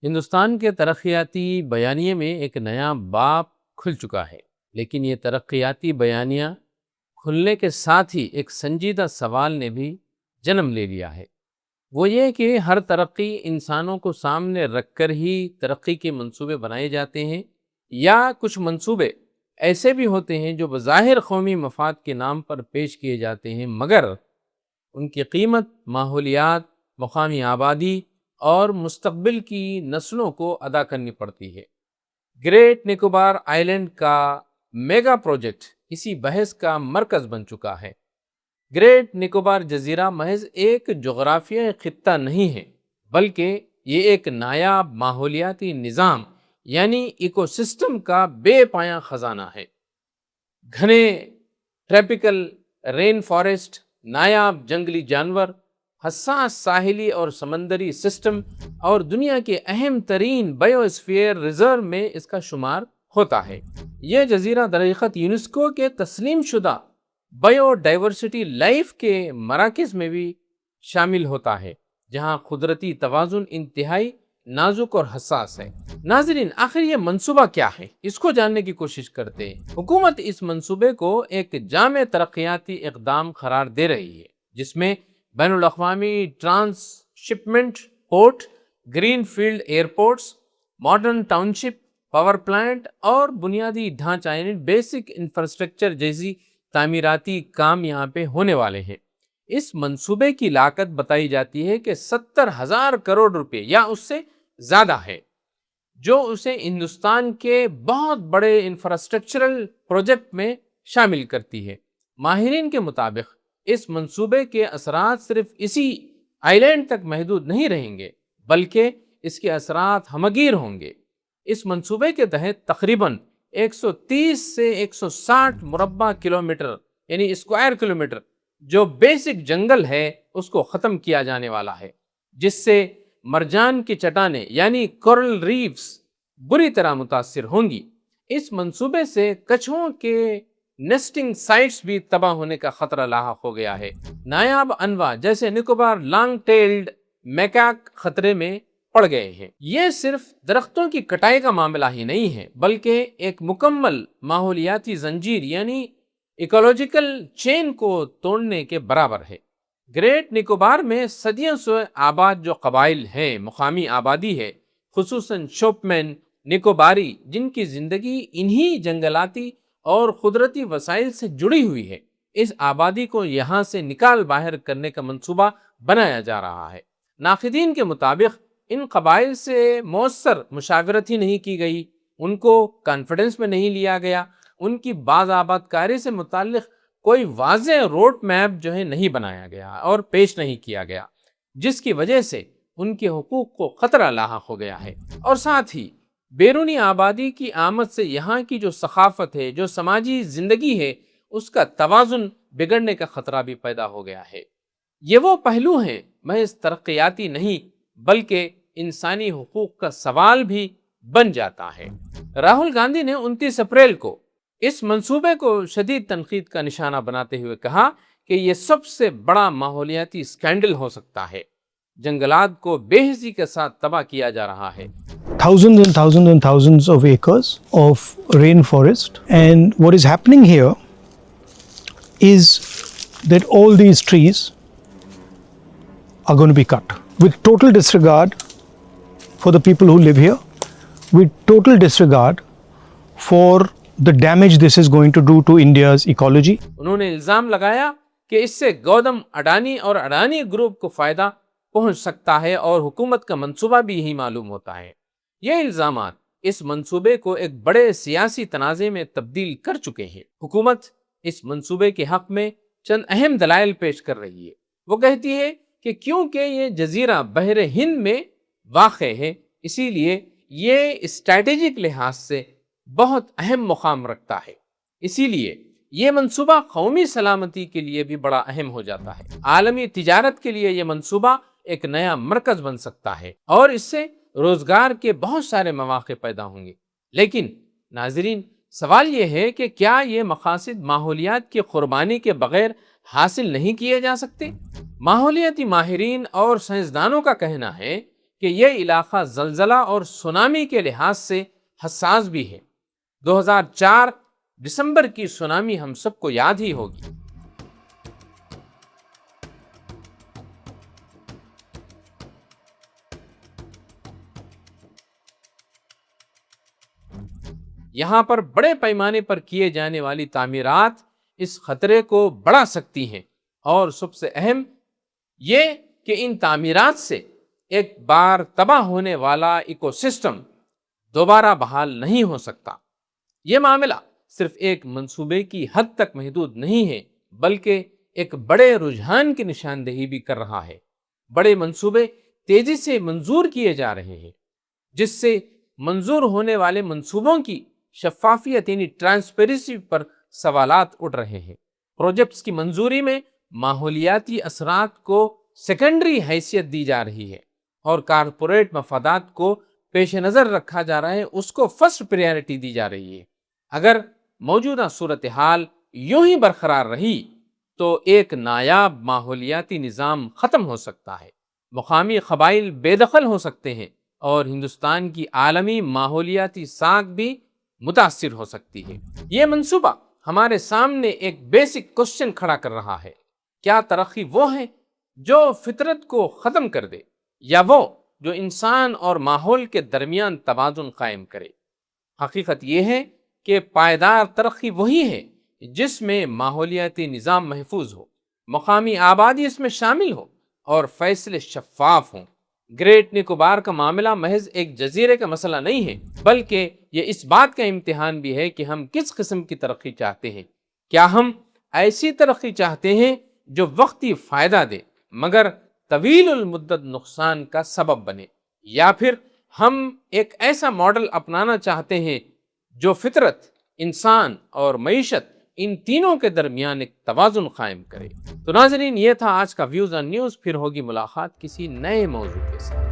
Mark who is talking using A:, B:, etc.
A: ہندوستان کے ترقیاتی بیانیے میں ایک نیا باب کھل چکا ہے، لیکن یہ ترقیاتی بیانیہ کھلنے کے ساتھ ہی ایک سنجیدہ سوال نے بھی جنم لے لیا ہے۔ وہ یہ کہ ہر ترقی انسانوں کو سامنے رکھ کر ہی ترقی کے منصوبے بنائے جاتے ہیں، یا کچھ منصوبے ایسے بھی ہوتے ہیں جو بظاہر قومی مفاد کے نام پر پیش کیے جاتے ہیں، مگر ان کی قیمت ماحولیات، مقامی آبادی اور مستقبل کی نسلوں کو ادا کرنی پڑتی ہے۔ گریٹ نکوبار آئی لینڈ کا میگا پروجیکٹ اسی بحث کا مرکز بن چکا ہے۔ گریٹ نکوبار جزیرہ محض ایک جغرافیائی خطہ نہیں ہے، بلکہ یہ ایک نایاب ماحولیاتی نظام یعنی ایکو سسٹم کا بے پایاں خزانہ ہے۔ گھنے ٹراپیکل رین فارسٹ، نایاب جنگلی جانور، حساس ساحلی اور سمندری سسٹم اور دنیا کے اہم ترین بائیوسفیئر ریزرو میں اس کا شمار ہوتا ہے۔ یہ جزیرہ در حقیقت یونیسکو کے تسلیم شدہ بائیو ڈائیورسٹی لائف کے مراکز میں بھی شامل ہوتا ہے، جہاں قدرتی توازن انتہائی نازک اور حساس ہے۔ ناظرین، آخر یہ منصوبہ کیا ہے؟ اس کو جاننے کی کوشش کرتے ہیں۔ حکومت اس منصوبے کو ایک جامع ترقیاتی اقدام قرار دے رہی ہے، جس میں بین الاقوامی transshipment port, green field airports, modern township, power plant اور بنیادی ڈھانچہ یعنی بیسک انفراسٹرکچر جیسی تعمیراتی کام یہاں پہ ہونے والے ہیں۔ اس منصوبے کی لاگت بتائی جاتی ہے کہ 70,000 کروڑ روپے یا اس سے زیادہ ہے، جو اسے ہندوستان کے بہت بڑے انفراسٹرکچرل پروجیکٹ میں شامل کرتی ہے۔ ماہرین کے مطابق اس منصوبے کے اثرات صرف اسی آئی لینڈ تک محدود نہیں رہیں گے، بلکہ اس کے اثرات ہمگیر ہوں گے۔ اس منصوبے کے تحت تقریباً 130 سے 160 مربع کلومیٹر یعنی اسکوائر کلومیٹر جو بیسک جنگل ہے اس کو ختم کیا جانے والا ہے، جس سے مرجان کی چٹانیں یعنی کورل ریفز بری طرح متاثر ہوں گی۔ اس منصوبے سے کچھووں کے نیسٹنگ سائٹس بھی تباہ ہونے کا خطرہ لاحق ہو گیا ہے۔ نایاب انواع جیسے نکوبار لانگ ٹیلڈ میکاک خطرے میں پڑ گئے ہیں۔ یہ صرف درختوں کی کٹائی کا معاملہ ہی نہیں ہے، بلکہ ایک مکمل ماحولیاتی زنجیر یعنی ایکولوجیکل چین کو توڑنے کے برابر ہے۔ گریٹ نکوبار میں صدیوں سے آباد جو قبائل ہیں، مقامی آبادی ہے، خصوصاً شوپمین نکوباری، جن کی زندگی انہی جنگلاتی اور قدرتی وسائل سے جڑی ہوئی ہے، اس آبادی کو یہاں سے نکال باہر کرنے کا منصوبہ بنایا جا رہا ہے۔ ناقدین کے مطابق ان قبائل سے مؤثر مشاورت ہی نہیں کی گئی، ان کو کانفیڈنس میں نہیں لیا گیا، ان کی باز آباد کاری سے متعلق کوئی واضح روڈ میپ جو ہے نہیں بنایا گیا اور پیش نہیں کیا گیا، جس کی وجہ سے ان کے حقوق کو خطرہ لاحق ہو گیا ہے۔ اور ساتھ ہی بیرونی آبادی کی آمد سے یہاں کی جو ثقافت ہے، جو سماجی زندگی ہے، اس کا توازن بگڑنے کا خطرہ بھی پیدا ہو گیا ہے۔ یہ وہ پہلو ہیں محض ترقیاتی نہیں، بلکہ انسانی حقوق کا سوال بھی بن جاتا ہے۔ راہل گاندھی نے 29 اپریل کو اس منصوبے کو شدید تنقید کا نشانہ بناتے ہوئے کہا کہ یہ سب سے بڑا ماحولیاتی اسکینڈل ہو سکتا ہے۔ جنگلات کو بے حسی کے ساتھ تباہ کیا جا رہا ہے۔
B: Thousands and thousands of acres of rainforest, and what is happening here is that all these trees are going to be cut with total disregard for the people who live here, with total disregard for the damage this is going to do to India's ecology.
A: انہوں نے الزام لگایا کہ اس سے گوتم اڈانی اور Adani group کو فائدہ پہنچ سکتا ہے، اور حکومت کا منصوبہ بھی یہی معلوم ہوتا ہے۔ یہ الزامات اس منصوبے کو ایک بڑے سیاسی تنازع میں تبدیل کر چکے ہیں۔ حکومت اس منصوبے کے حق میں چند اہم دلائل پیش کر رہی ہے۔ وہ کہتی ہے کہ کیونکہ یہ جزیرہ بحر ہند میں واقع ہے، اسی لیے یہ اسٹریٹجک لحاظ سے بہت اہم مقام رکھتا ہے، اسی لیے یہ منصوبہ قومی سلامتی کے لیے بھی بڑا اہم ہو جاتا ہے۔ عالمی تجارت کے لیے یہ منصوبہ ایک نیا مرکز بن سکتا ہے، اور اس سے روزگار کے بہت سارے مواقع پیدا ہوں گے۔ لیکن ناظرین، سوال یہ ہے کہ کیا یہ مقاصد ماحولیات کی قربانی کے بغیر حاصل نہیں کیے جا سکتے؟ ماحولیاتی ماہرین اور سائنسدانوں کا کہنا ہے کہ یہ علاقہ زلزلہ اور سونامی کے لحاظ سے حساس بھی ہے۔ 2004 دسمبر کی سونامی ہم سب کو یاد ہی ہوگی۔ یہاں پر بڑے پیمانے پر کیے جانے والی تعمیرات اس خطرے کو بڑھا سکتی ہیں، اور سب سے اہم یہ کہ ان تعمیرات سے ایک بار تباہ ہونے والا ایکو سسٹم دوبارہ بحال نہیں ہو سکتا۔ یہ معاملہ صرف ایک منصوبے کی حد تک محدود نہیں ہے، بلکہ ایک بڑے رجحان کی نشاندہی بھی کر رہا ہے۔ بڑے منصوبے تیزی سے منظور کیے جا رہے ہیں، جس سے منظور ہونے والے منصوبوں کی شفافیت یعنی ٹرانسپیرنسی پر سوالات اٹھ رہے ہیں۔ پروجیکٹس کی منظوری میں ماحولیاتی اثرات کو سیکنڈری حیثیت دی جا رہی ہے، اور کارپوریٹ مفادات کو پیش نظر رکھا جا رہا ہے، اس کو فرسٹ پریارٹی دی جا رہی ہے۔ اگر موجودہ صورتحال یوں ہی برقرار رہی تو ایک نایاب ماحولیاتی نظام ختم ہو سکتا ہے، مقامی قبائل بے دخل ہو سکتے ہیں، اور ہندوستان کی عالمی ماحولیاتی ساکھ بھی متاثر ہو سکتی ہے۔ یہ منصوبہ ہمارے سامنے ایک بیسک کوشچن کھڑا کر رہا ہے: کیا ترقی وہ ہے جو فطرت کو ختم کر دے، یا وہ جو انسان اور ماحول کے درمیان توازن قائم کرے؟ حقیقت یہ ہے کہ پائیدار ترقی وہی ہے جس میں ماحولیاتی نظام محفوظ ہو، مقامی آبادی اس میں شامل ہو، اور فیصلے شفاف ہوں۔ گریٹ نکوبار کا معاملہ محض ایک جزیرے کا مسئلہ نہیں ہے، بلکہ یہ اس بات کا امتحان بھی ہے کہ ہم کس قسم کی ترقی چاہتے ہیں۔ کیا ہم ایسی ترقی چاہتے ہیں جو وقتی فائدہ دے مگر طویل المدت نقصان کا سبب بنے، یا پھر ہم ایک ایسا ماڈل اپنانا چاہتے ہیں جو فطرت، انسان اور معیشت ان تینوں کے درمیان ایک توازن قائم کرے؟ تو ناظرین، یہ تھا آج کا ویوز آن نیوز۔ پھر ہوگی ملاقات کسی نئے موضوع کے ساتھ۔